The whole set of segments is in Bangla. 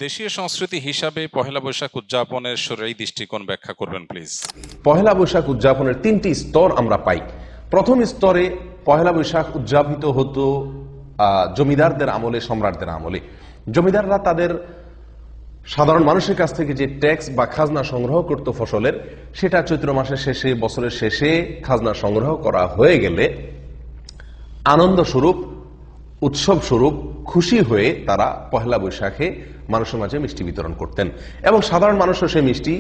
দেশীয় সংস্কৃতি হিসাবে পহেলা বৈশাখ উদযাপনের এই দৃষ্টিকোণ ব্যাখ্যা করবেন প্লিজ। পহেলা বৈশাখ উদযাপনের তিনটি স্তর আমরা পাই। প্রথম স্তরে পহেলা বৈশাখ উদযাপিত হতো জমিদারদের আমলে, সম্রাটদের আমলে। জমিদাররা তাদের সাধারণ মানুষের কাছ থেকে যে ট্যাক্স বা খাজনা সংগ্রহ করত ফসলের, সেটা চৈত্র মাসের শেষে, বছরের শেষে খাজনা সংগ্রহ করা হয়ে গেলে আনন্দ স্বরূপ, উৎসব স্বরূপ খুশি হয়ে তারা পহেলা বৈশাখে মানুষের মাঝে মিষ্টি বিতরণ করতেন এবং সাধারণ মানুষও সেই মিষ্টি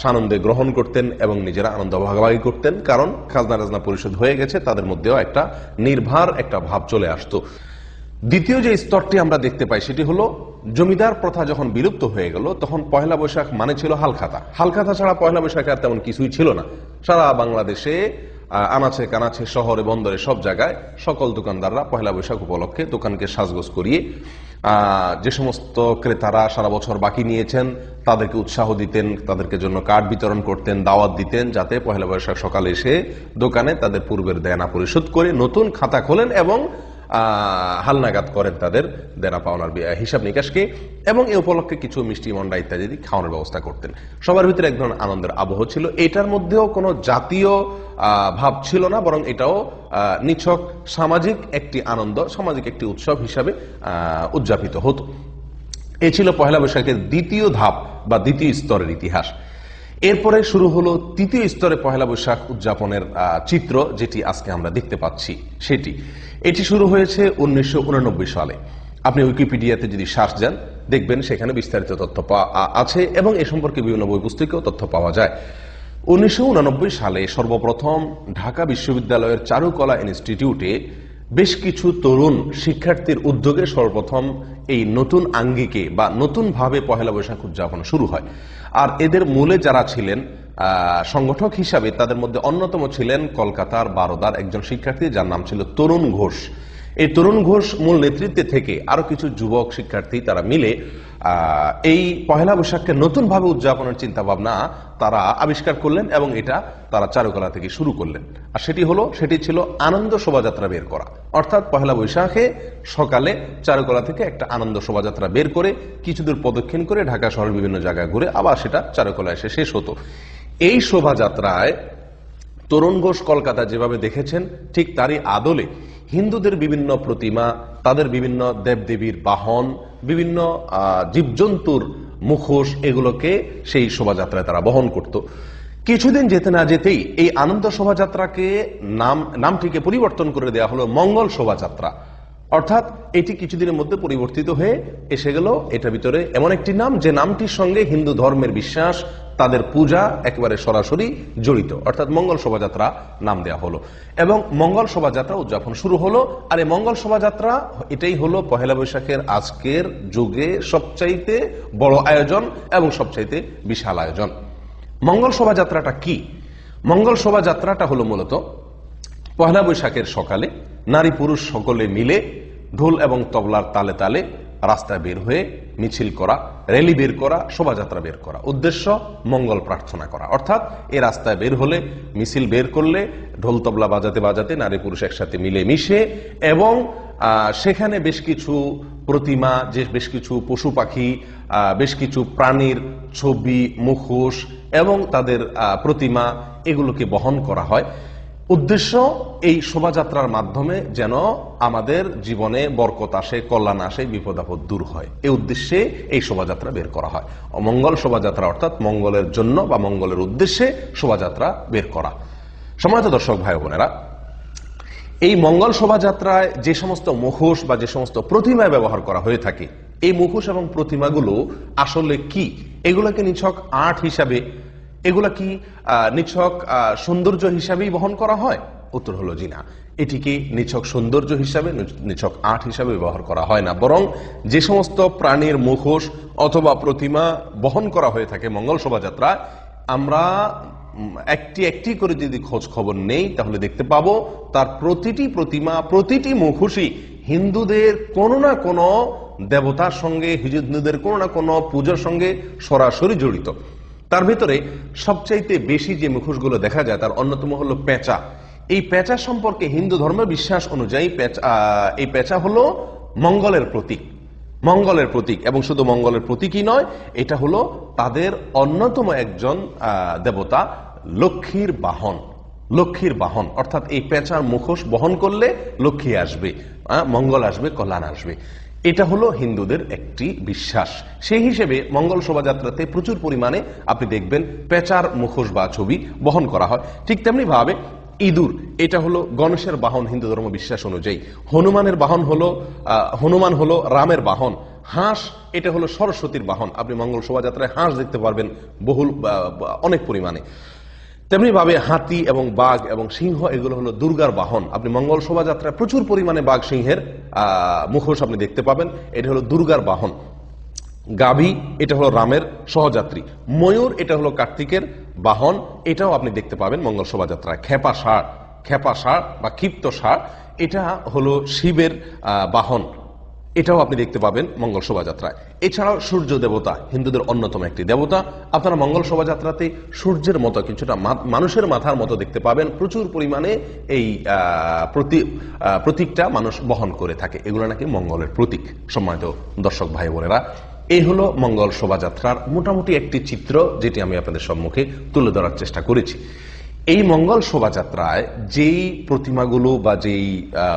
সানন্দে গ্রহণ করতেন এবং নিজেরা আনন্দ ভাগাভাগি করতেন, কারণ খাজনা টাজনা পরিশোধ হয়ে গেছে, তাদের মধ্যেও একটা নির্ভার একটা ভাব চলে আসতো। দ্বিতীয় যে স্তরটি আমরা দেখতে পাই সেটি হলো জমিদার প্রথা যখন বিলুপ্ত হয়ে গেল, তখন পহেলা বৈশাখ মানে ছিল হালখাতা। হালখাতা ছাড়া পহেলা বৈশাখে আর তেমন কিছুই ছিল না। সারা বাংলাদেশে আনাচে কানাচে, শহরে বন্দরে সব জায়গায় সকল দোকানদাররা পহেলা বৈশাখ উপলক্ষে দোকানকে সাজগোজ করিয়ে যে সমস্ত ক্রেতারা সারা বছর বাকি নিয়েছেন তাদেরকে উৎসাহ দিতেন, তাদেরকে জন্য কার্ড বিতরণ করতেন, দাওয়াত দিতেন, যাতে পহেলা বৈশাখ সকালে এসে দোকানে তাদের পূর্বের দেনা পরিশোধ করে নতুন খাতা খোলেন এবং হালনাগাদ করেন তাদের দেনা পাওনার হিসাব নিকাশকে, এবং এ উপলক্ষে কিছু মিষ্টি মন্ডা ইত্যাদি খাওয়ানোর ব্যবস্থা করতেন। সবার ভিতরে এক ধরনের আনন্দের আবহ ছিল। এটার মধ্যেও কোনো জাতীয় ভাব ছিল না, বরং এটাও নিছক সামাজিক একটি আনন্দ, সামাজিক একটি উৎসব হিসাবে উদযাপিত হতো। এ ছিল পহেলা বৈশাখের দ্বিতীয় ধাপ বা দ্বিতীয় স্তরের ইতিহাস। এরপরে শুরু হলো তৃতীয় স্তরে পহেলা বৈশাখ উদযাপনের চিত্র, যেটি আজকে আমরা দেখতে পাচ্ছি। এটি শুরু হয়েছে 1989 সালে। আপনি উইকিপিডিয়াতে যদি সার্চ দেন দেখবেন সেখানে বিস্তারিত তথ্য আছে এবং এ সম্পর্কে বিভিন্ন বই পুস্তকেও তথ্য পাওয়া যায়। 1989 সালে সর্বপ্রথম ঢাকা বিশ্ববিদ্যালয়ের চারুকলা ইনস্টিটিউটে বেশ কিছু তরুণ শিক্ষার্থীর উদ্যোগে সর্বপ্রথম এই নতুন আঙ্গিকে বা নতুন ভাবে পহেলা বৈশাখ উদযাপন শুরু হয়। আর এদের মূলে যারা ছিলেন সংগঠক হিসাবে, তাদের মধ্যে অন্যতম ছিলেন কলকাতার বারোদার একজন শিক্ষার্থী, যার নাম ছিল তরুণ ঘোষ। এই তরুণ ঘোষ মূল নেতৃত্বে থেকে আরো কিছু যুবক শিক্ষার্থী তারা মিলে এই পহেলা বৈশাখকে নতুন ভাবে উদযাপনের চিন্তা ভাবনা তারা আবিষ্কার করলেন এবং এটা তারা চারুকলা থেকে শুরু করলেন। আর সেটি ছিল আনন্দ শোভাযাত্রা বের করা। অর্থাৎ পহেলা বৈশাখে সকালে চারুকলা থেকে একটা আনন্দ শোভাযাত্রা বের করে কিছুদূর প্রদক্ষিণ করে ঢাকা শহরের বিভিন্ন জায়গায় ঘুরে আবার সেটা চারুকলা এসে শেষ হতো। এই শোভাযাত্রায় তরুণ ঘোষ কলকাতা যেভাবে দেখেছেন, ঠিক তারই আদলে হিন্দুদের বিভিন্ন প্রতিমা, তাদের বিভিন্ন দেবদেবীর বাহন, বিভিন্ন জীবজন্তুর মুখোশ, এগুলোকে সেই শোভাযাত্রায় তারা বহন করত। কিছুদিন যেতে না যেতেই এই আনন্দ শোভাযাত্রাকে নামটিকে পরিবর্তন করে দেওয়া হলো মঙ্গল শোভাযাত্রা। অর্থাৎ এটি কিছুদিনের মধ্যে পরিবর্তিত হয়ে এসে গেল এটার ভিতরে এমন একটি নাম, যে নামটির সঙ্গে হিন্দু ধর্মের বিশ্বাস, তাদের পূজা একেবারে সরাসরি জড়িত, অর্থাৎ মঙ্গল শোভাযাত্রা নাম দেওয়া হলো এবং মঙ্গল শোভাযাত্রা উদযাপন শুরু হলো। আর এই মঙ্গল শোভাযাত্রা এটাই হলো পহেলা বৈশাখের আজকের যুগে সবচাইতে বড় আয়োজন এবং সবচাইতে বিশাল আয়োজন। মঙ্গল শোভাযাত্রাটা কি? মঙ্গল শোভাযাত্রাটা হলো মূলত পহেলা বৈশাখের সকালে নারী পুরুষ সকলে মিলে ঢোল এবং তবলার তালে তালে রাস্তায় বের হয়ে মিছিল করা, র্যালি বের করা, শোভাযাত্রা বের করা। উদ্দেশ্য মঙ্গল প্রার্থনা করা। অর্থাৎ এই রাস্তায় বের হলে, মিছিল বের করলে ঢোল তবলা বাজাতে বাজাতে নারী পুরুষ একসাথে মিলে মিশে এবং সেখানে বেশ কিছু প্রতিমা, বেশ কিছু পশু পাখি, বেশ কিছু প্রাণীর ছবি, মুখোশ এবং তাদের প্রতিমা, এগুলোকে বহন করা হয়। উদ্দেশ্য এই শোভাযাত্রার মাধ্যমে যেন আমাদের জীবনে বরকত আসে, কল্যাণ আসে, বিপদ আপদ দূর হয়, এই উদ্দেশ্যে এই শোভাযাত্রা বের করা হয়। অমঙ্গল শোভাযাত্রা অর্থাৎ মঙ্গলের জন্য বা মঙ্গলের উদ্দেশ্যে শোভাযাত্রা বের করা। সম্মানিত দর্শক ভাই বোনেরা, এই মঙ্গল শোভাযাত্রায় যে সমস্ত মুখোশ বা যে সমস্ত প্রতিমা ব্যবহার করা হয়ে থাকে, এই মুখোশ এবং প্রতিমাগুলো আসলে কি? এগুলোকে নিছক আর্ট হিসাবে, এগুলা কি নিছক সৌন্দর্য হিসাবেই বহন করা হয়? উত্তর হলো জি না। এটিকে নিছক সৌন্দর্য হিসাবে, নিছক আর্ট হিসাবে ব্যবহার করা হয় না, বরং যে সমস্ত প্রাণীর মুখোশ অথবা প্রতিমা বহন করা হয়ে থাকে মঙ্গল শোভাযাত্রায়, আমরা একটি একটি করে যদি খোঁজ খবর নেই তাহলে দেখতে পাবো তার প্রতিটি প্রতিমা, প্রতিটি মুখোশই হিন্দুদের কোনো না কোনো দেবতার সঙ্গে, হিন্দুদের কোনো না কোনো পূজার সঙ্গে সরাসরি জড়িত। তার ভিতরে সবচাইতে বেশি যে মুখোশগুলো দেখা যায় তার অন্যতম হলো পেঁচা। এই পেঁচা সম্পর্কে হিন্দু ধর্মের বিশ্বাস অনুযায়ী এই পেঁচা হলো মঙ্গলের প্রতীক। মঙ্গলের প্রতীক, এবং শুধু মঙ্গলের প্রতীকই নয়, এটা হলো তাদের অন্যতম একজন দেবতা, লক্ষ্মীর বাহন। লক্ষ্মীর বাহন অর্থাৎ এই পেঁচার মুখোশ বহন করলে লক্ষ্মী আসবে, মঙ্গল আসবে, কল্যাণ আসবে। এটা হলো হিন্দুদের একটি বিশ্বাস। সেই হিসেবে মঙ্গল শোভাযাত্রাতে প্রচুর পরিমাণে আপনি দেখবেন পেঁচার মুখোশ বা ছবি বহন করা হয়। ঠিক তেমনি ভাবে ইঁদুর, এটা হলো গণেশের বাহন হিন্দু ধর্ম বিশ্বাস অনুযায়ী। হনুমানের বাহন হলো হনুমান হলো রামের বাহন। হাঁস, এটা হলো সরস্বতীর বাহন। আপনি মঙ্গল শোভাযাত্রায় হাঁস দেখতে পারবেন বহুল অনেক পরিমাণে। তেমনি ভাবে হাতি এবং বাঘ এবং সিংহ, এগুলো হলো দুর্গার বাহন। আপনি মঙ্গল শোভাযাত্রায় প্রচুর পরিমাণে বাঘ সিংহের মুখোশ আপনি দেখতে পাবেন, এটা হলো দুর্গার বাহন। গাভী, এটা হলো রামের সহযাত্রী। ময়ূর, এটা হলো কার্তিকের বাহন, এটাও আপনি দেখতে পাবেন মঙ্গল শোভাযাত্রায়। খেপা ষাঁড় বা ক্ষিপ্ত ষাঁড়, এটা হলো শিবের বাহন, এটাও আপনি দেখতে পাবেন মঙ্গল শোভাযাত্রায়। এছাড়াও সূর্য দেবতা হিন্দুদের অন্যতম একটি দেবতা। আপনারা মঙ্গল শোভাযাত্রাতে সূর্যের মতো কিছুটা মানুষের মাথার মতো দেখতে পাবেন। প্রচুর পরিমাণে এই প্রতীকটা মানুষ বহন করে থাকে। এগুলো নাকি মঙ্গলের প্রতীক। সম্মানিত দর্শক ভাই বোনেরা, এই হলো মঙ্গল শোভাযাত্রার মোটামুটি একটি চিত্র, যেটি আমি আপনাদের সম্মুখে তুলে ধরার চেষ্টা করেছি। এই মঙ্গল শোভাযাত্রায় যেই প্রতিমাগুলো বা যেই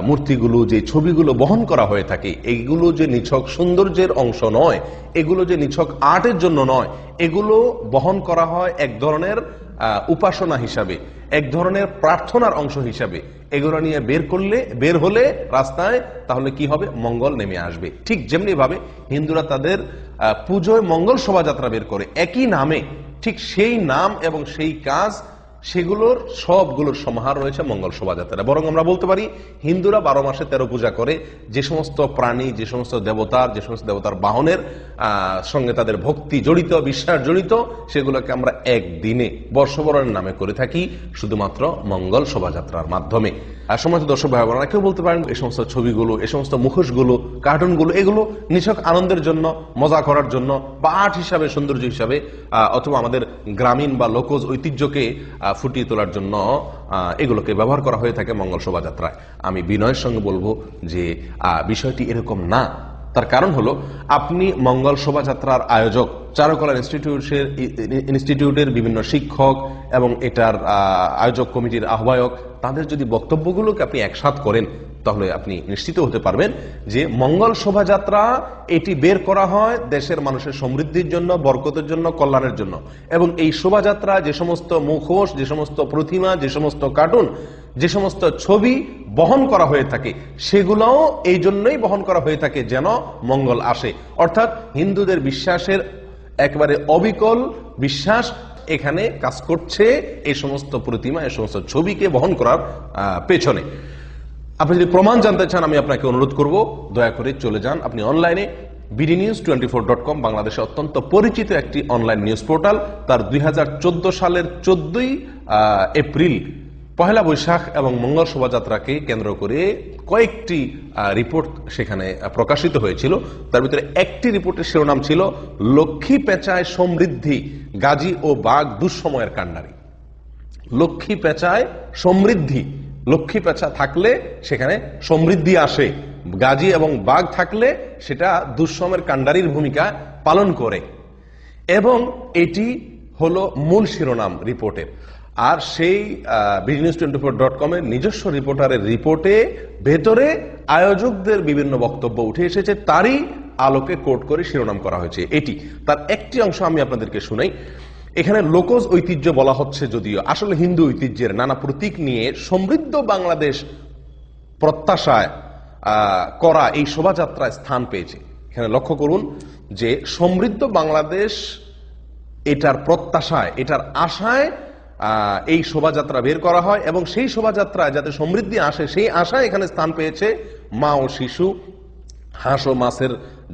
মূর্তিগুলো, যে ছবিগুলো বহন করা হয়ে থাকে, এগুলো যে নিছক সৌন্দর্যের অংশ নয়, এগুলো যে নিছক আর্টের জন্য নয়, এগুলো বহন করা হয় এক ধরনের উপাসনা হিসাবে, এক ধরনের প্রার্থনার অংশ হিসাবে। এগুলো নিয়ে বের হলে রাস্তায়, তাহলে কি হবে? মঙ্গল নেমে আসবে। ঠিক যেমনি ভাবে হিন্দুরা তাদের পুজোয় মঙ্গল শোভাযাত্রা বের করে একই নামে, ঠিক সেই নাম এবং সেই কাজ, সেগুলোর সবগুলোর সমাহার রয়েছে মঙ্গল শোভাযাত্রা। বরং আমরা বলতে পারি হিন্দুরা 12 মাসে 13 পূজা করে। যে সমস্ত প্রাণী, যে সমস্ত দেবতার বাহনের সঙ্গে তাদের ভক্তি জড়িত, বিশ্বাস জড়িত, সেগুলোকে আমরা একদিনে বর্ষবরণের নামে করে থাকি, শুধুমাত্র মঙ্গল শোভাযাত্রার মাধ্যমে। আর সমাজ দর্শক ভাই বোনেরা, কেউ বলতে পারেন এই সমস্ত ছবিগুলো, এই সমস্ত মুখোশগুলো, কার্টুনগুলো, এগুলো নিছক আনন্দের জন্য, মজা করার জন্য, বা আর্ট হিসাবে, সৌন্দর্য হিসাবে, অথবা আমাদের গ্রামীণ বা লোকজ ঐতিহ্যকে ফুটিয়ে তোলার জন্য এগুলোকে ব্যবহার করা হয়ে থাকে মঙ্গল শোভাযাত্রায়। আমি বিনয়ের সঙ্গে বলবো যে বিষয়টি এরকম না। তার কারণ হলো, আপনি মঙ্গল শোভাযাত্রার আয়োজক, চারুকলা ইনস্টিটিউটের বিভিন্ন শিক্ষক এবং এটার আয়োজক কমিটির আহ্বায়ক, তাদের যদি বক্তব্যগুলোকে আপনি একসাথ করেন, তাহলে আপনি নিশ্চিত হতে পারবেন যে মঙ্গল শোভাযাত্রা এটি বের করা হয় দেশের মানুষের সমৃদ্ধির জন্য, বরকতের জন্য, কল্যাণের জন্য। এবং এই শোভাযাত্রা, যে সমস্ত মুখোশ, যে সমস্ত প্রতিমা, যে সমস্ত কার্টুন, যে সমস্ত ছবি বহন করা হয়ে থাকে, সেগুলোও এই জন্যই বহন করা হয়ে থাকে যেন মঙ্গল আসে। অর্থাৎ হিন্দুদের বিশ্বাসের একেবারে অবিকল বিশ্বাস এখানে কাজ করছে এই সমস্ত প্রতিমা, এই সমস্ত ছবিকে বহন করার পেছনে। আপনি যদি প্রমাণ জানতে চান, আমি আপনাকে অনুরোধ করব, দয়া করে চলে যান আপনি অনলাইনে bdnews24.com, বাংলাদেশে অত্যন্ত পরিচিত একটি অনলাইন নিউজ পোর্টাল। তার 2014 সালের 14ই এপ্রিল পহেলা বৈশাখ এবং মঙ্গল শোভাযাত্রাকে কেন্দ্র করে কয়েকটি রিপোর্ট সেখানে প্রকাশিত হয়েছিল। তার ভিতরে একটি রিপোর্টের শিরোনাম ছিল লক্ষ্মী পেঁচায় সমৃদ্ধি, গাজী ও বাঘ দুঃসময়ের কান্ডারি। লক্ষ্মী পেঁচায় সমৃদ্ধি, লক্ষ্মী পেঁচা থাকলে সেখানে সমৃদ্ধি আসে, গাজী এবং বাঘ থাকলে সেটা দুঃসময়ের কান্ডারির ভূমিকা পালন করে। এবং এটি হলো মূল শিরোনাম রিপোর্টের। আর সেই bdnews24.com এর নিজস্ব রিপোর্টারের রিপোর্টে ভেতরে আয়োজকদের বিভিন্ন বক্তব্য উঠে এসেছে, তারই আলোকে কোট করে শিরোনাম করা হয়েছে এটি। তার একটি অংশ আমি আপনাদেরকে শুনাই। এখানে লোকজ ঐতিহ্য বলা হচ্ছে, যদিও আসলে হিন্দু ঐতিহ্যের নানা প্রতীক নিয়ে সমৃদ্ধ বাংলাদেশ প্রত্যাশায় করা এই শোভাযাত্রায় স্থান পেয়েছে। এখানে লক্ষ্য করুন যে সমৃদ্ধ বাংলাদেশ এটার প্রত্যাশায়, এটার আশায় এই শোভাযাত্রা বের করা হয়, এবং সেই শোভাযাত্রায় যাতে সমৃদ্ধি আসে, সেই আশায় এখানে স্থান পেয়েছে মা ও শিশু, হাঁস ও মাছের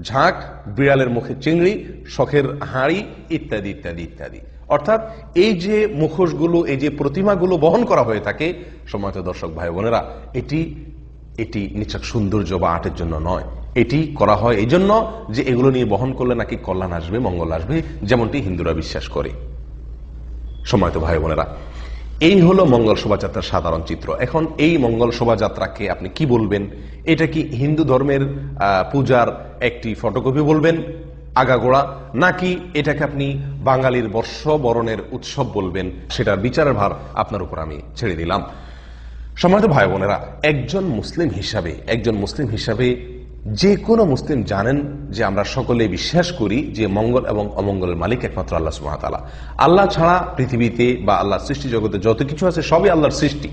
ঝাঁক, বিড়ালের মুখে চিংড়ি, শখের হাঁড়ি, ইত্যাদি ইত্যাদি ইত্যাদি। অর্থাৎ এই যে মুখোশগুলো, এই যে প্রতিমাগুলো বহন করা হয়ে থাকে, সম্মানিত দর্শক ভাই বোনেরা, এটি নিছক সৌন্দর্য বা আর্টের জন্য নয়। এটি করা হয় এই জন্য যে এগুলো নিয়ে বহন করলে নাকি কল্যাণ আসবে, মঙ্গল আসবে, যেমনটি হিন্দুরা বিশ্বাস করে। সম্মানিত ভাই বোনেরা, এই হলো মঙ্গল শোভাযাত্রার সাধারণ চিত্র। এখন এই মঙ্গল শোভাযাত্রাকে আপনি কি বলবেন? এটা কি হিন্দু ধর্মের পূজার একটি ফটোকপি বলবেন আগাগোড়া, নাকি এটাকে আপনি বাঙালির বর্ষবরণের উৎসব বলবেন? সেটার বিচারের ভার আপনার উপর আমি ছেড়ে দিলাম। সম্মানিত ভাই বোনেরা, একজন মুসলিম হিসাবে যে কোনো মুসলিম জানেন যে আমরা সকলে বিশ্বাস করি যে মঙ্গল এবং অমঙ্গলের মালিক একমাত্র আল্লাহ সুবহানাহু ওয়া তাআলা। আল্লাহ ছাড়া পৃথিবীতে বা আল্লাহর সৃষ্টি জগতে যত কিছু আছে সবই আল্লাহর সৃষ্টি।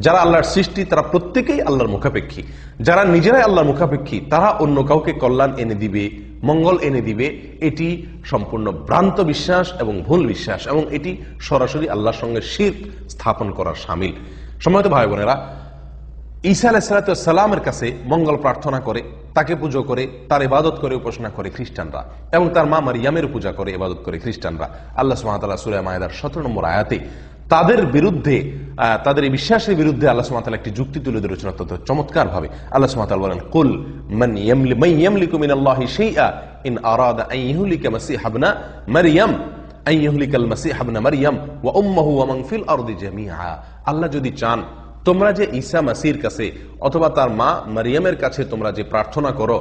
যারা আল্লাহর সৃষ্টি তারা প্রত্যেকেই আল্লাহর মুখাপেক্ষী। যারা নিজেরাই আল্লাহর মুখাপেক্ষী তারা অন্য কাউকে কল্যাণ এনে দিবে, মঙ্গল এনে দিবে, এটি সম্পূর্ণ ভ্রান্ত বিশ্বাস এবং ভুল বিশ্বাস, এবং এটি সরাসরি আল্লাহর সঙ্গে শিরক স্থাপন করার শামিল। সম্মানিত ভাই বোনেরা, ঈসা আলাইহিস সালামের কাছে মঙ্গল প্রার্থনা করে, তাকে পুজো করে, তার ইবাদত করে, উপাসনা করে খ্রিস্টানরা, এবং তার মা মারিয়ামের পূজা করে, ইবাদত করে খ্রিস্টানরা। আল্লাহ সুবহানাহু ওয়া তাআলা সূরা মায়েদার 17 নম্বর আয়াতে তাদের বিরুদ্ধে, তাদের এই বিশ্বাসের বিরুদ্ধে আল্লাহ সুবহানাহু ওয়া তাআলা একটি যুক্তি তুলে ধরেছেন অত্যন্ত চমৎকার ভাবে। আল্লাহ সুবহানাহু ওয়া তাআলা বলেন, কুল মান ইয়ামলিকু মিনাল্লাহি শাইআ ইন আরাদা আন ইহলিকা মাসিহ ইবনা মারইয়াম আন ইহলিকাল মাসিহ ইবনা মারইয়াম ওয়া উম্মুহু ওয়া মান ফিল আরদি জামিআ। আল্লাহ যদি চান তোমরা যে ঈসা মাসির কাছে অথবা তার মা মারিয়ামের কাছে তোমরা যে প্রার্থনা করো,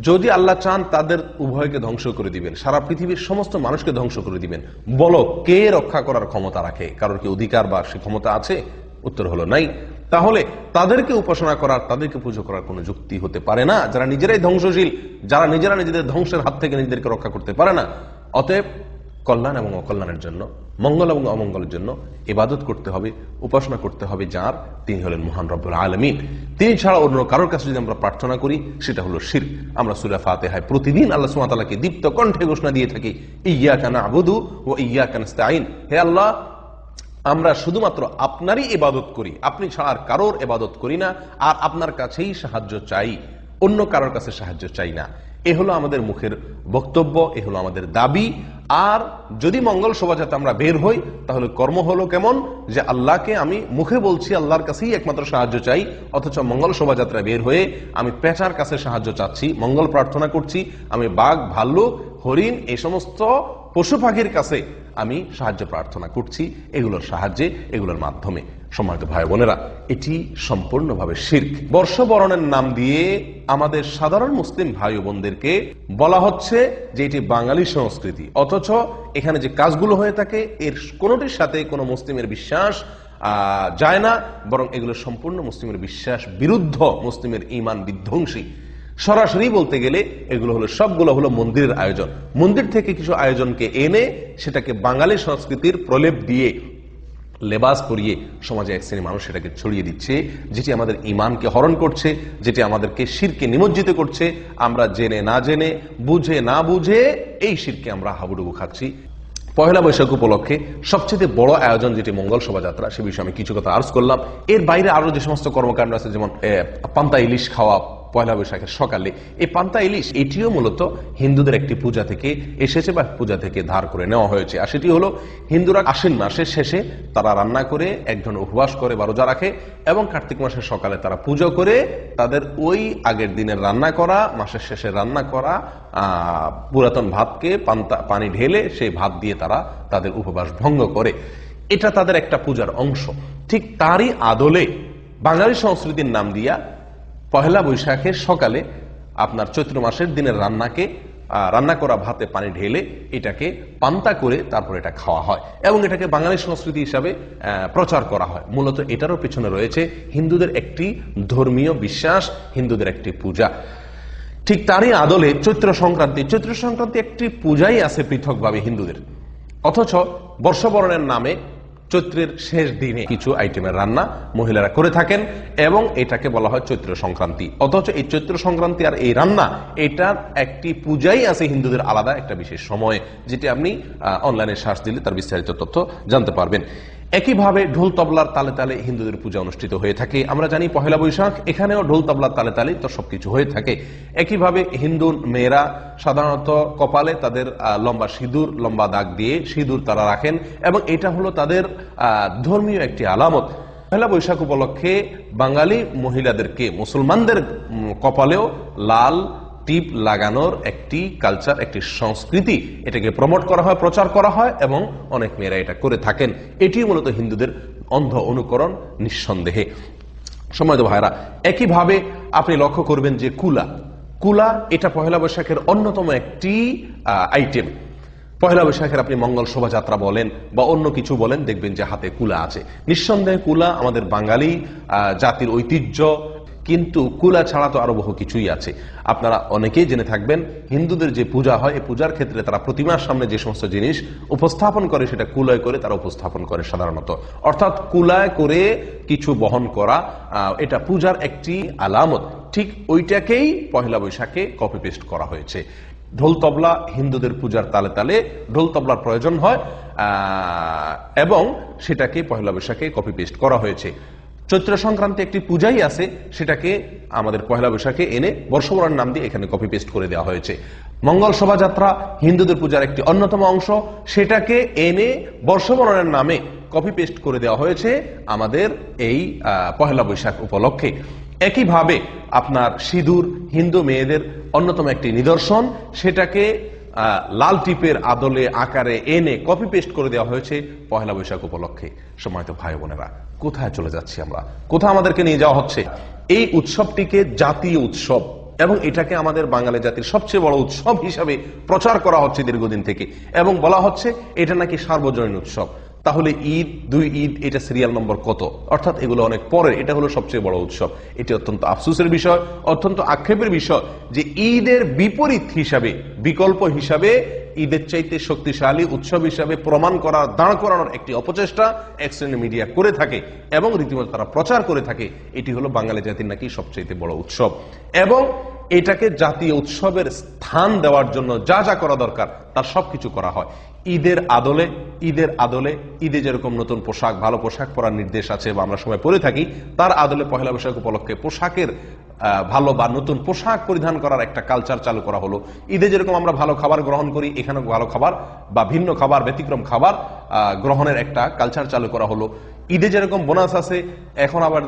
যদি আল্লাহ চান তাদের উভয়কে ধ্বংস করে দিবেন, সারা পৃথিবীর সমস্ত মানুষকে ধ্বংস করে দিবেন। বলো কে রক্ষা করার ক্ষমতা রাখে? কারোর কি অধিকার বা সে ক্ষমতা আছে? উত্তর হলো নাই। তাহলে তাদেরকে উপাসনা করার, তাদেরকে পুজো করার কোনো যুক্তি হতে পারে না, যারা নিজেরাই ধ্বংসশীল, যারা নিজেরা নিজেদের ধ্বংসের হাত থেকে নিজেদেরকে রক্ষা করতে পারে না। অতএব কল্যাণ এবং অকল্যাণের জন্য, মঙ্গল এবং অমঙ্গলের জন্য ইবাদত করতে হবে, উপাসনা করতে হবে যার, তিনি হলেন মহান রব্বুল আলামিন। তিনি ছাড়া অন্য কারোর কাছে যদি আমরা প্রার্থনা করি সেটা হলো শিরক। আমরা সূরা ফাতিহায় প্রতিদিন আল্লাহ সুবহানাহু ওয়া তাআলাকে দীপ্ত কণ্ঠে ঘোষণা দিয়ে থাকি, ইয়্যাকা না'বুদু ওয়া ইয়্যাকা নাস্তাঈন। হে আল্লাহ, আমরা শুধুমাত্র আপনারই ইবাদত করি, আপনি ছাড়া আর কারোর ইবাদত করি না, আর আপনার কাছেই সাহায্য চাই, অন্য কারোর কাছে সাহায্য চাই না। এ হলো আমাদের মুখের বক্তব্য, এ হলো আমাদের দাবি। আর যদি মঙ্গল শোভাযাত্রা আমরা বের হই, তাহলে কর্ম হলো কেমন? যে আল্লাহকে আমি মুখে বলছি আল্লাহর কাছেই একমাত্র সাহায্য চাই, অথচ মঙ্গল শোভাযাত্রা বের হয়ে আমি পেঁচার কাছে সাহায্য চাচ্ছি, মঙ্গল প্রার্থনা করছি, আমি বাঘ, ভাল্লুক, হরিণ, এই সমস্ত পশু পাখির কাছে আমি সাহায্য প্রার্থনা করছি, এগুলোর সাহায্যে, এগুলোর মাধ্যমে। সম্মানিত ভাই বোনেরা, এটি সম্পূর্ণভাবে শিরক। বর্ষবরণের নাম দিয়ে আমাদের সাধারণ মুসলিম ভাই বোনদেরকে বলা হচ্ছে যে এটি বাঙালি সংস্কৃতি, অথচ এখানে যে কাজগুলো হয়ে থাকে এর কোনোটির সাথে কোনো মুসলিমের বিশ্বাস যায় না, বরং এগুলো সম্পূর্ণ মুসলিমের বিশ্বাস বিরুদ্ধ, মুসলিমের ঈমান বিধ্বংসী। সরাসরি বলতে গেলে এগুলো হলো, সবগুলো হলো মন্দিরের আয়োজন। মন্দির থেকে কিছু আয়োজনকে এনে সেটাকে বাঙালি সংস্কৃতির প্রলেপ দিয়ে, লেবাস পরিয়ে সমাজে এক শ্রেণী মানুষ সেটাকে ছড়িয়ে দিচ্ছে, যেটি আমাদের ঈমানকে হরণ করছে, যেটি আমাদেরকে শিরকে নিমজ্জিত করছে। আমরা জেনে না জেনে, বুঝে না বুঝে এই শিরকে আমরা হাবুডুবু খাচ্ছি। পহেলা বৈশাখ উপলক্ষে সবচেয়ে বড় আয়োজন যেটি মঙ্গল শোভাযাত্রা, সে বিষয়ে আমি কিছু কথা আর্জ করলাম। এর বাইরে আরো যে সমস্ত কর্মকাণ্ড আছে, যেমন পান্তা ইলিশ খাওয়া পয়লা বৈশাখের সকালে, এই পান্তা ইলিশ এটিও মূলত হিন্দুদের একটি পূজা থেকে এসেছে বা পূজা থেকে ধার করে নেওয়া হয়েছে। আর সেটি হলো, হিন্দুরা আশ্বিন মাসের শেষে তারা রান্না করে একজন উপবাস করে বা রোজা রাখে, এবং কার্তিক মাসের সকালে তারা পুজো করে তাদের ওই আগের দিনের রান্না করা, মাসের শেষে রান্না করা পুরাতন ভাতকে পানি ঢেলে সেই ভাত দিয়ে তারা তাদের উপবাস ভঙ্গ করে। এটা তাদের একটা পূজার অংশ। ঠিক তারই আদলে বাঙালি সংস্কৃতির নাম দিয়া পহেলা বৈশাখের সকালে আপনার চৈত্র মাসের দিনের রান্না করা ভাতে পানি ঢেলে এটাকে পান্তা করে তারপর এটা খাওয়া হয়, এবং এটাকে বাঙালি সংস্কৃতি হিসাবে প্রচার করা হয়। মূলত এটারও পিছনে রয়েছে হিন্দুদের একটি ধর্মীয় বিশ্বাস, হিন্দুদের একটি পূজা। ঠিক তারই আদলে চৈত্র সংক্রান্তি একটি পূজাই আছে পৃথকভাবে হিন্দুদের, অথচ বর্ষবরণের নামে চৈত্রের শেষ দিনে কিছু আইটেমের রান্না মহিলারা করে থাকেন, এবং এটাকে বলা হয় চৈত্র সংক্রান্তি। অথচ এই চৈত্র সংক্রান্তি আর এই রান্না, এটার একটি পূজাই আছে হিন্দুদের আলাদা একটা বিশেষ সময়ে, যেটি আপনি অনলাইনে সার্চ দিলে তার বিস্তারিত তথ্য জানতে পারবেন। একইভাবে ঢোল তবলার তালে তালে হিন্দুদের পূজা অনুষ্ঠিত হয়ে থাকে। আমরা জানি পহেলা বৈশাখ, এখানেও ঢোল তবলার তালে তালে তো সবকিছু হয়ে থাকে। একইভাবে হিন্দু মেয়েরা সাধারণত কপালে তাদের লম্বা সিঁদুর, লম্বা দাগ দিয়ে সিঁদুর তারা রাখেন, এবং এটা হলো তাদের ধর্মীয় একটি আলামত। পহেলা বৈশাখ উপলক্ষে বাঙালি মহিলাদেরকে, মুসলমানদের কপালেও লাল টিপ লাগানোর একটি কালচার, একটি সংস্কৃতি, এটাকে প্রমোট করা হয়, প্রচার করা হয়, এবং অনেক মেয়েরা এটা করে থাকেন। এটি মূলত হিন্দুদের অন্ধ অনুকরণ নিঃসন্দেহে। সম্মানিত ভাইরা, একইভাবে আপনি লক্ষ্য করবেন যে কুলা কুলা এটা পহেলা বৈশাখের অন্যতম একটি আইটেম। পহেলা বৈশাখের আপনি মঙ্গল শোভাযাত্রা বলেন বা অন্য কিছু বলেন, দেখবেন যে হাতে কুলা আছে। নিঃসন্দেহে কুলা আমাদের বাঙালি জাতির ঐতিহ্য, কিন্তু কুলা ছাড়া তো আরো বহু কিছুই আছে। আপনারা অনেকেই জেনে থাকবেন, হিন্দুদের যে পূজা হয়, এই পূজার ক্ষেত্রে তারা প্রতিমার সামনে যে সমস্ত জিনিস উপস্থাপন করে সেটা কুলায় করে তারা উপস্থাপন করে সাধারণত। অর্থাৎ কুলায় করে কিছু বহন করা, এটা পূজার একটি আলামত। ঠিক ওইটাকেই পহেলা বৈশাখে কপি পেস্ট করা হয়েছে। ঢোল তবলা হিন্দুদের পূজার তালে তালে ঢোল তবলার প্রয়োজন হয়, এবং সেটাকে পহেলা বৈশাখে কপি পেস্ট করা হয়েছে। চৈত্র সংক্রান্তি একটি পূজাই আছে, সেটাকে আমাদের পহেলা বৈশাখে এনে বর্ষবরণের নাম দিয়ে এখানে কপি পেস্ট করে দেওয়া হয়েছে। মঙ্গল শোভাযাত্রা হিন্দুদের পূজার একটি অন্যতম অংশ, সেটাকে এনে বর্ষবরণের নামে কপি পেস্ট করে দেওয়া হয়েছে আমাদের এই পহেলা বৈশাখ উপলক্ষে। একইভাবে আপনার সিঁদুর হিন্দু মেয়েদের অন্যতম একটি নিদর্শন, সেটাকে লাল টিপের আদলে আকারে এনে কপি পেস্ট করে দেওয়া হয়েছে পহেলা বৈশাখ উপলক্ষে। সম্মানিত ভাই বোনেরা, কোথায় চলে যাচ্ছি আমরা, কোথায় আমাদেরকে নিয়ে যাওয়া হচ্ছে? এই উৎসবটিকে জাতীয় উৎসব এবং এটাকে আমাদের বাঙালি জাতির সবচেয়ে বড় উৎসব হিসাবে প্রচার করা হচ্ছে দীর্ঘদিন থেকে, এবং বলা হচ্ছে এটা নাকি সার্বজনীন উৎসব। তাহলে ঈদ, দুই ঈদ, এটা সিরিয়াল নম্বর কত? অর্থাৎ এগুলো অনেক পরের, এটা হলো সবচেয়ে বড় উৎসব। এটি অত্যন্ত আফসোসের বিষয়, অত্যন্ত আক্ষেপের বিষয় যে ঈদের বিপরীত হিসাবে, বিকল্প হিসাবে ঈদের চাইতে শক্তিশালী উৎসব হিসাবে প্রমাণ করার, দাঁড় করানোর একটি অপচেষ্টা এক শ্রেণীর মিডিয়া করে থাকে এবং রীতিমতো তারা প্রচার করে থাকে এটি হলো বাঙালি জাতির নাকি সবচাইতে বড় উৎসব। এবং এটাকে জাতীয় উৎসবের স্থান দেওয়ার জন্য যা যা করা দরকার তার সবকিছু করা হয়। ঈদের আদলে ঈদে যেরকম নতুন পোশাক, ভালো পোশাক পরার নির্দেশ আছে বা আমরা সবাই পরে থাকি, তার আদলে পহেলা বৈশাখ উপলক্ষে পোশাকের ভালো বা নতুন পোশাক পরিধান করার একটা কালচার চালু করা হলো। ঈদে যেরকম আমরা ভালো খাবার গ্রহণ করি, এখানে ভালো খাবার বা ভিন্ন খাবার, ব্যতিক্রম খাবার গ্রহণের একটা কালচার চালু করা হলো। ঈদে যেরকম বোনাস আছে, এখন আবার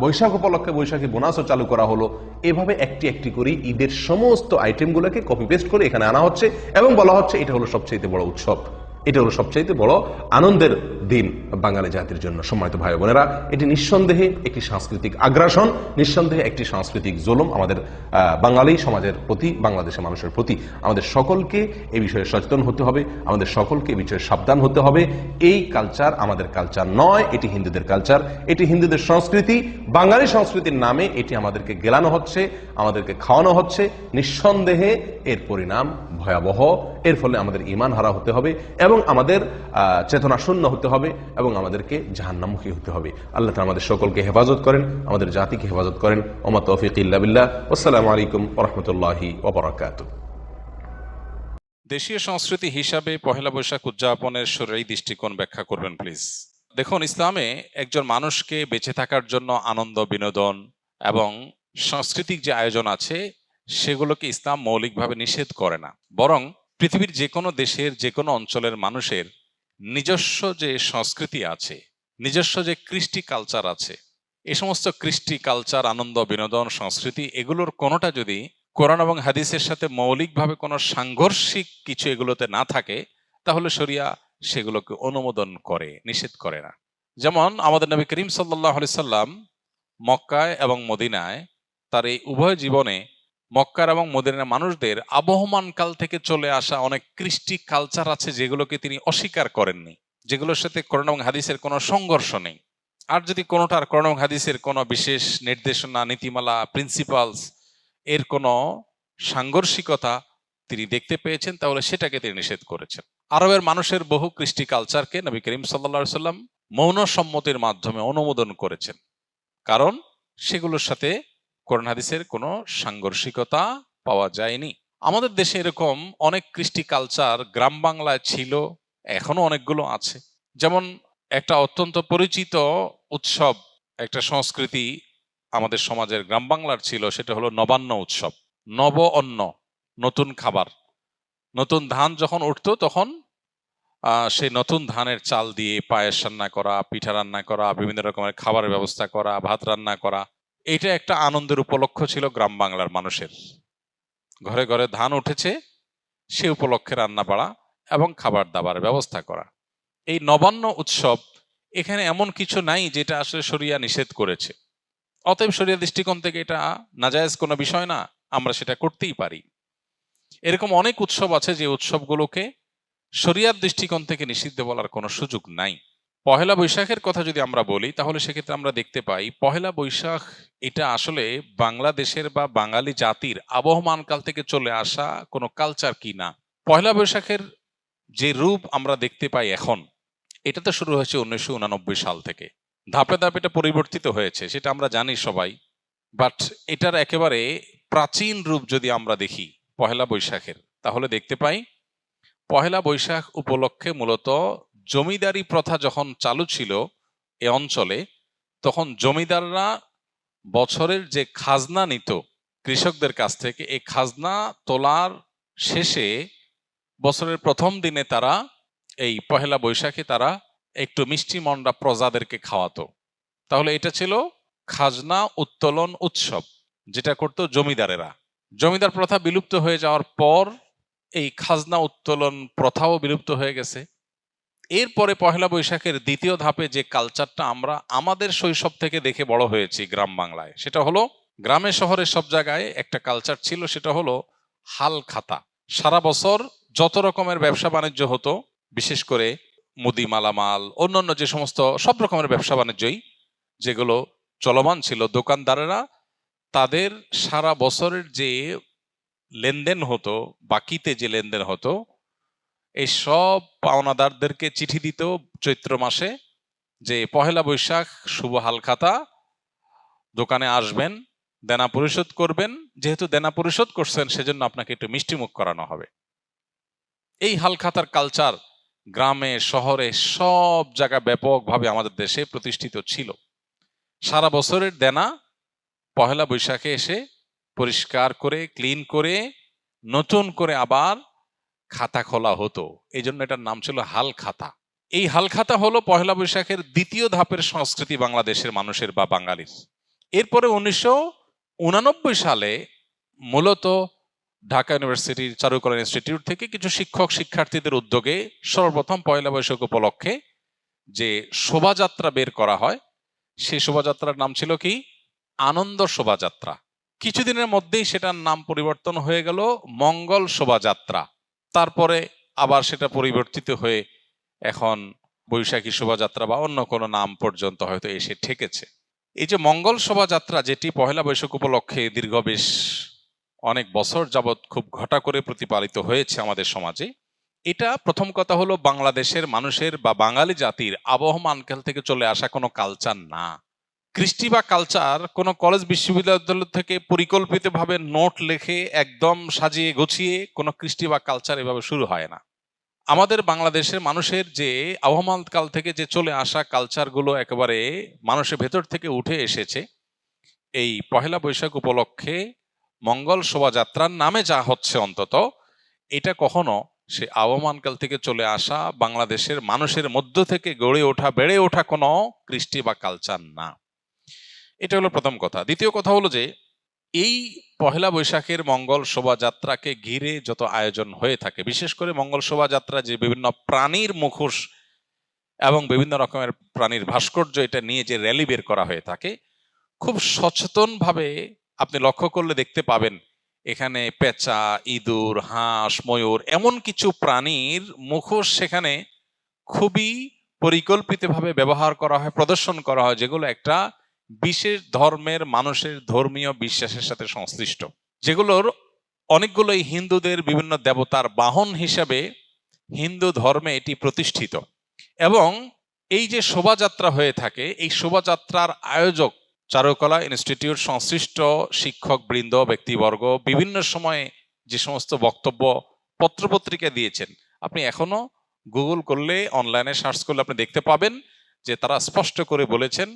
বৈশাখ উপলক্ষে বৈশাখী বোনাসও চালু করা হলো। এভাবে একটি একটি করে ঈদের সমস্ত আইটেমগুলোকে কপি পেস্ট করে এখানে আনা হচ্ছে এবং বলা হচ্ছে এটা হলো সবচেয়ে বড় উৎসব, এটা হলো সবচাইতে বড় আনন্দের দিন বাঙালি জাতির জন্য। সম্মানিত ভাই বোনেরা, এটি নিঃসন্দেহে একটি সাংস্কৃতিক আগ্রাসন, নিঃসন্দেহে একটি সাংস্কৃতিক জুলুম আমাদের বাঙালি সমাজের প্রতি, বাংলাদেশের মানুষের প্রতি। আমাদের সকলকে এই বিষয়ে সচেতন হতে হবে, আমাদের সকলকে এই বিষয়ে সাবধান হতে হবে। এই কালচার আমাদের কালচার নয়, এটি হিন্দুদের কালচার, এটি হিন্দুদের সংস্কৃতি। বাঙালি সংস্কৃতির নামে এটি আমাদেরকে গেলানো হচ্ছে, আমাদেরকে খাওয়ানো হচ্ছে। নিঃসন্দেহে এর পরিণাম ভয়াবহ। এর ফলে আমাদের ঈমান হারা হতে হবে এবং আমাদের চেতনা শূন্য হতে হবে এবং আমাদেরকে জাহান্নামমুখী হতে হবে। আল্লাহ তাআলা আমাদের সকলকে হেফাজত করেন, আমাদের জাতিকে হেফাজত করেন। ওমা তৌফিক ইল্লা বিল্লাহ। আসসালামু আলাইকুম ওয়া রাহমাতুল্লাহি ওয়া বারাকাতুহু। দেশীয় সংস্কৃতি হিসাবে পহেলা বৈশাখ উদযাপনের শরীয়ী দৃষ্টিকোণ ব্যাখ্যা করবেন প্লিজ। দেখুন, ইসলামে একজন মানুষকে বেঁচে থাকার জন্য আনন্দ, বিনোদন এবং সাংস্কৃতিক যে আয়োজন আছে সেগুলোকে ইসলাম মৌলিকভাবে নিষেধ করে না, বরং পৃথিবীর যে কোনো দেশের, যে কোনো অঞ্চলের মানুষের নিজস্ব যে সংস্কৃতি আছে, নিজস্ব যে কৃষ্টি কালচার আছে, এই সমস্ত কৃষ্টি কালচার, আনন্দ, বিনোদন, সংস্কৃতি, এগুলোর কোনোটা যদি কোরআন এবং হাদিসের সাথে মৌলিকভাবে কোনো সাংঘর্ষিক কিছু এগুলোতে না থাকে, তাহলে শরিয়া সেগুলোকে অনুমোদন করে, নিষেধ করে না। যেমন আমাদের নবী করিম সাল্লাল্লাহু আলাইহি সাল্লাম মক্কায় এবং মদিনায় তার এই উভয় জীবনে মক্কার এবং মদিনার মানুষদের আবহমান কাল থেকে চলে আসা অনেক কৃষ্টি কালচার আছে যেগুলোকে তিনি অস্বীকার করেননি, যেগুলোর সাথে কোরআন এবং হাদিসের কোনো সংঘর্ষ নেই। আর যদি কোনোটার কোরআন এবং হাদিসের কোনো বিশেষ নির্দেশনা, নীতিমালা, প্রিন্সিপালস এর কোনো সাংঘর্ষিকতা তিনি দেখতে পেয়েছেন, তাহলে সেটাকে তিনি নিষেধ করেছেন। আরবের মানুষের বহু কৃষ্টি কালচারকে নবী করিম সাল্লাল্লাহু আলাইহি সাল্লাম মৌন সম্মতির মাধ্যমে অনুমোদন করেছেন, কারণ সেগুলোর সাথে কোরআন হাদিসের কোনো সাংঘর্ষিকতা পাওয়া যায়নি। আমাদের দেশে এরকম অনেক কৃষ্টি কালচার গ্রাম বাংলায় ছিল, এখনো অনেকগুলো আছে। যেমন একটা অত্যন্ত পরিচিত উৎসব, একটা সংস্কৃতি আমাদের সমাজের গ্রাম বাংলার ছিল, সেটা হলো নবান্ন উৎসব। নব অন্ন, নতুন খাবার, নতুন ধান যখন উঠতো তখন সেই নতুন ধানের চাল দিয়ে পায়েস রান্না করা, পিঠা রান্না করা, বিভিন্ন রকমের খাবারের ব্যবস্থা করা, ভাত রান্না করা, এটা একটা আনন্দের উপলক্ষ ছিল গ্রাম বাংলার মানুষের। ঘরে ঘরে ধান উঠেছে, সে উপলক্ষে রান্না বাড়া এবং খাবার দাবার ব্যবস্থা করা। এই নবান্ন উৎসব এখানে এমন কিছু নাই যেটা আসলে শরিয়া নিষেধ করেছে। অতএব শরিয়া দৃষ্টিকোণ থেকে এটা নাজায়েজ কোনো বিষয় না, আমরা সেটা করতেই পারি। এরকম অনেক উৎসব আছে যে উৎসবগুলোকে শরিয়ার দৃষ্টিকোণ থেকে নিষিদ্ধ বলার কোনো সুযোগ নাই। পহেলা বৈশাখের কথা যদি আমরা বলি তাহলে সেক্ষেত্রে আমরা দেখতে পাই পহেলা বৈশাখ এটা আসলে বাংলাদেশের বা বাঙালি জাতির আবহমানকাল থেকে চলে আসা কোনো কালচার কি না। পহেলা বৈশাখের যে রূপ আমরা দেখতে পাই এখন, এটা তো শুরু হয়েছে 1989 সাল থেকে। ধাপে ধাপে এটা পরিবর্তিত হয়েছে, সেটা আমরা জানি সবাই। বাট এটার একেবারে প্রাচীন রূপ যদি আমরা দেখি পহেলা বৈশাখের, তাহলে দেখতে পাই পহেলা বৈশাখ উপলক্ষে মূলত জমিদারি প্রথা যখন চালু ছিল এ অঞ্চলে, তখন জমিদাররা বছরের যে খাজনা নিত কৃষকদের কাছ থেকে, এই খাজনা তোলার শেষে বছরের প্রথম দিনে তারা এই পহেলা বৈশাখে তারা একটু মিষ্টি মন্ডা প্রজাদেরকে খাওয়াতো। তাহলে এটা ছিল খাজনা উত্তোলন উৎসব, যেটা করত জমিদারেরা। জমিদার প্রথা বিলুপ্ত হয়ে যাওয়ার পর এই খাজনা উত্তোলন প্রথাও বিলুপ্ত হয়ে গেছে। এরপরে পহেলা বৈশাখের দ্বিতীয় ধাপে যে কালচারটা আমরা আমাদের শৈশব থেকে দেখে বড় হয়েছি গ্রাম বাংলায়, সেটা হলো গ্রামে শহরে সব জায়গায় একটা কালচার ছিল, সেটা হলো হাল খাতা। সারা বছর যত রকমের ব্যবসা বাণিজ্য হতো, বিশেষ করে মুদি মালামাল অন্যান্য যে সমস্ত সব রকমের ব্যবসা বাণিজ্যই যেগুলো চলমান ছিল, দোকানদারেরা তাদের সারা বছরের যে লেনদেন হতো, বাকিতে যে লেনদেন হতো, এই সব পাওনাদারদেরকে চিঠি দিত চৈত্র মাসে যে পহেলা বৈশাখ শুভ হালখাতা, দোকানে আসবেন, দেনা পরিশোধ করবেন, যেহেতু দেনা পরিশোধ করছেন সেজন্য আপনাকে একটু মিষ্টিমুখ করানো হবে। এই হালখাতার কালচার গ্রামে শহরে সব জায়গায় ব্যাপকভাবে আমাদের দেশে প্রতিষ্ঠিত ছিল। সারা বছরের দেনা পহেলা বৈশাখে এসে পরিষ্কার করে ক্লিন করে নতুন করে আবার খাতা খোলা হতো। এই জন্য এটার নাম ছিল হাল খাতা। এই হাল খাতা হলো পহেলা বৈশাখের দ্বিতীয় ধাপের সংস্কৃতি বাংলাদেশের মানুষের বা বাঙালির। এরপরে 1989 সালে মূলত ঢাকা ইউনিভার্সিটির চারুকলা ইনস্টিটিউট থেকে কিছু শিক্ষক শিক্ষার্থীদের উদ্যোগে সর্বপ্রথম পয়লা বৈশাখ উপলক্ষে যে শোভাযাত্রা বের করা হয়, সেই শোভাযাত্রার নাম ছিল কি আনন্দ শোভাযাত্রা। কিছুদিনের মধ্যেই সেটার নাম পরিবর্তন হয়ে গেল মঙ্গল শোভাযাত্রা। তারপরে আবার সেটা পরিবর্তিত হয়ে এখন বৈশাখী শোভাযাত্রা বা অন্য কোনো নাম পর্যন্ত হয়তো এসে ঠেকেছে। এই যে মঙ্গল শোভাযাত্রা, যেটি পহেলা বৈশাখ উপলক্ষে দীর্ঘ বেশ অনেক বছর যাবৎ খুব ঘটা করে প্রতিপালিত হয়েছে আমাদের সমাজে, এটা প্রথম কথা হলো বাংলাদেশের মানুষের বা বাঙালি জাতির আবহমানকাল থেকে চলে আসা কোনো কালচার না। কৃষ্টি বা কালচার কোনো কলেজ বিশ্ববিদ্যালয় থেকে পরিকল্পিতভাবে নোট লিখে একদম সাজিয়ে গুছিয়ে কোনো কৃষ্টি বা কালচার এভাবে শুরু হয় না। আমাদের বাংলাদেশের মানুষের যে আবহমান কাল থেকে যে চলে আসা কালচারগুলো একেবারে মানুষের ভেতর থেকে উঠে এসেছে, এই পহেলা বৈশাখ উপলক্ষে মঙ্গল শোভাযাত্রার নামে যা হচ্ছে অন্তত এটা কখনো সে আবহমান কাল থেকে চলে আসা বাংলাদেশের মানুষের মধ্য থেকে গড়ে ওঠা বেড়ে ওঠা কোনো কৃষ্টি বা কালচার না। এটা হলো প্রথম কথা। দ্বিতীয় কথা হলো যে এই পহেলা বৈশাখের মঙ্গল শোভাযাত্রাকে ঘিরে যত আয়োজন হয়ে থাকে, বিশেষ করে মঙ্গল শোভাযাত্রা যে বিভিন্ন প্রাণীর মুখোশ এবং বিভিন্ন রকমের প্রাণীর ভাস্কর্য এটা নিয়ে যে র্যালি বের করা হয়ে থাকে, খুব সচেতনভাবে আপনি লক্ষ্য করলে দেখতে পাবেন এখানে পেঁচা, ইঁদুর, হাঁস, ময়ূর এমন কিছু প্রাণীর মুখোশ সেখানে খুবই পরিকল্পিতভাবে ব্যবহার করা হয়, প্রদর্শন করা হয়, যেগুলো একটা বিশেষ ধর্মের মানুষের ধর্মীয় বিশ্বাসের সাথে সংশ্লিষ্ট, যেগুলোর অনেকগুলোই হিন্দুদের বিভিন্ন দেবতার বাহন হিসাবে হিন্দু ধর্মে এটি প্রতিষ্ঠিত। এবং এই যে শোভাযাত্রা হয়ে থাকে, এই শোভাযাত্রার আয়োজক চারুকলা ইনস্টিটিউট সংশ্লিষ্ট শিক্ষক বৃন্দ ব্যক্তিবর্গ বিভিন্ন সময়ে যে সমস্ত বক্তব্য পত্রপত্রিকা দিয়েছেন, আপনি এখনো গুগল করলে অনলাইনে সার্চ করলে আপনি দেখতে পাবেন যে তারা স্পষ্ট করে বলেছেন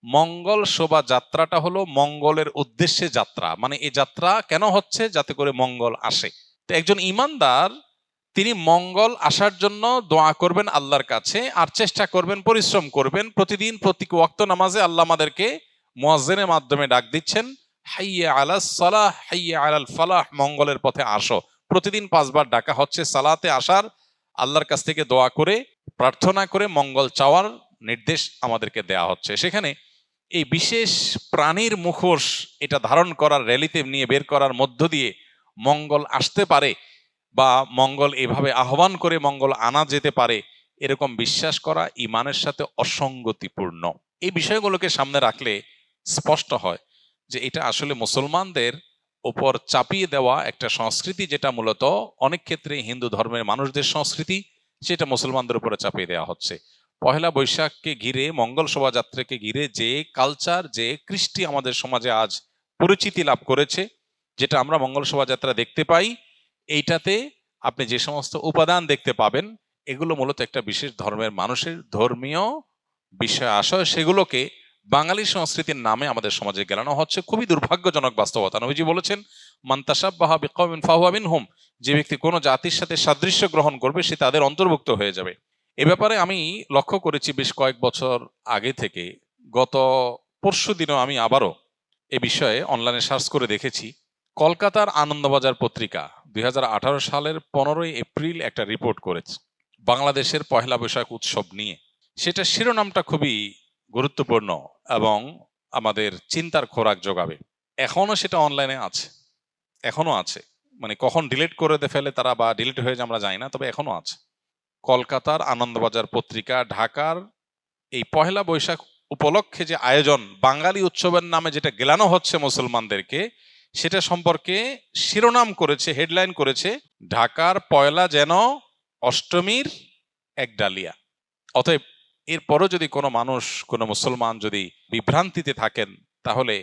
মঙ্গল শোভাযাত্রাটা হলো মঙ্গলের উদ্দেশ্যে যাত্রা। মানে এই যাত্রা কেন হচ্ছে? যাতে করে মঙ্গল আসে। তো একজন ইমানদার তিনি মঙ্গল আসার জন্য দোয়া করবেন আল্লাহর কাছে, আর চেষ্টা করবেন, পরিশ্রম করবেন। প্রতিদিন প্রতি ওয়াক্ত নামাজে আল্লাহ আমাদেরকে মুয়াজ্জিনের মাধ্যমে ডাক দিচ্ছেন, হাইয়া আলাস সালাহ হাইয়া আলাল ফালাহ, মঙ্গলের পথে আসো। প্রতিদিন 5 বার ডাকা হচ্ছে সালাতে আসার, আল্লাহর কাছ থেকে দোয়া করে প্রার্থনা করে মঙ্গল চাওয়ার নির্দেশ আমাদেরকে দেয়া হচ্ছে। সেখানে এই বিশেষ প্রাণীর মুখোশ এটা ধারণ করার, র্যালিতে নিয়ে বের করার মধ্য দিয়ে মঙ্গল আসতে পারে বা মঙ্গল এভাবে আহ্বান করে মঙ্গল আনা যেতে পারে, এরকম বিশ্বাস করা ইমানের সাথে অসঙ্গতিপূর্ণ। এই বিষয়গুলোকে সামনে রাখলে স্পষ্ট হয় যে এটা আসলে মুসলমানদের উপর চাপিয়ে দেওয়া একটা সংস্কৃতি, যেটা মূলত অনেক ক্ষেত্রে হিন্দু ধর্মের মানুষদের সংস্কৃতি, সেটা মুসলমানদের উপরে চাপিয়ে দেওয়া হচ্ছে। পহেলা বৈশাখকে ঘিরে, মঙ্গল শোভাযাত্রাকে ঘিরে যে কালচার, যে কৃষ্টি আমাদের সমাজে আজ পরিচিতি লাভ করেছে, যেটা আমরা মঙ্গল শোভাযাত্রা দেখতে পাই, এইটাতে আপনি যে সমস্ত উপাদান দেখতে পাবেন, এগুলো মূলত একটা বিশেষ ধর্মের মানুষের ধর্মীয় বিষয় আশয়, সেগুলোকে বাঙালি সংস্কৃতির নামে আমাদের সমাজে গেলানো হচ্ছে। খুবই দুর্ভাগ্যজনক বাস্তবতা। নবীজি বলেছেন, মান তাশাব্বাহা বিকওমিন ফাহুয়া মিনহুম, যে ব্যক্তি কোনো জাতির সাথে সাদৃশ্য গ্রহণ করবে সে তাদের অন্তর্ভুক্ত হয়ে যাবে। এ ব্যাপারে আমি লক্ষ্য করেছি বেশ কয়েক বছর আগে থেকে। গত পরশু দিনও আমি আবারও এ বিষয়ে অনলাইনে সার্চ করে দেখেছি। কলকাতার আনন্দবাজার পত্রিকা 2018 সালের 15ই এপ্রিল একটা রিপোর্ট করেছে বাংলাদেশের পহেলা বৈশাখ উৎসব নিয়ে। সেটা শিরোনামটা খুবই গুরুত্বপূর্ণ এবং আমাদের চিন্তার খোরাক যোগাবে। এখনো সেটা অনলাইনে আছে, এখনো আছে। মানে কখন ডিলিট করে ফেলে তারা বা ডিলিট হয়ে যায় আমরা জানি না, তবে এখনো আছে। কলকাতার আনন্দবাজার পত্রিকা ঢাকার এই পহেলা বৈশাখ উপলক্ষে যে আয়োজন, বাঙালি উৎসবের নামে যেটা গেলানো হচ্ছে মুসলমানদেরকে, সেটা সম্পর্কে শিরোনাম করেছে, হেডলাইন করেছে, ঢাকার পয়লা যেন অষ্টমীর এক ডালিয়া। অতএব এরপরও যদি কোনো মানুষ, কোনো মুসলমান যদি বিভ্রান্তিতে থাকেন, তাহলে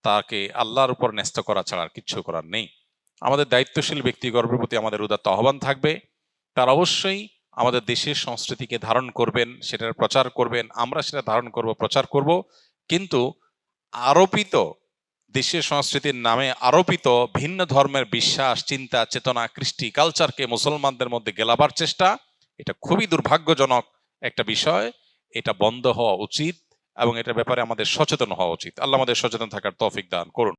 তাকে আল্লাহর উপর ন্যস্ত করা ছাড়া আর কিচ্ছু করার নেই। আমাদের দায়িত্বশীল ব্যক্তিগর্বের প্রতি আমাদের উদাত্ত আহ্বান থাকবে, তার অবশ্যই আমাদের দেশের সংস্কৃতিকে ধারণ করবেন, সেটার প্রচার করবেন, আমরা সেটা ধারণ করব, প্রচার করব। কিন্তু আরোপিত দেশের সংস্কৃতির নামে আরোপিত ভিন্ন ধর্মের বিশ্বাস, চিন্তা, চেতনা, কৃষ্টি, কালচারকে মুসলমানদের মধ্যে গেলাবার চেষ্টা, এটা খুবই দুর্ভাগ্যজনক একটা বিষয়। এটা বন্ধ হওয়া উচিত এবং এটার ব্যাপারে আমাদের সচেতন হওয়া উচিত। আল্লাহ আমাদের সচেতন থাকার তৌফিক দান করুন।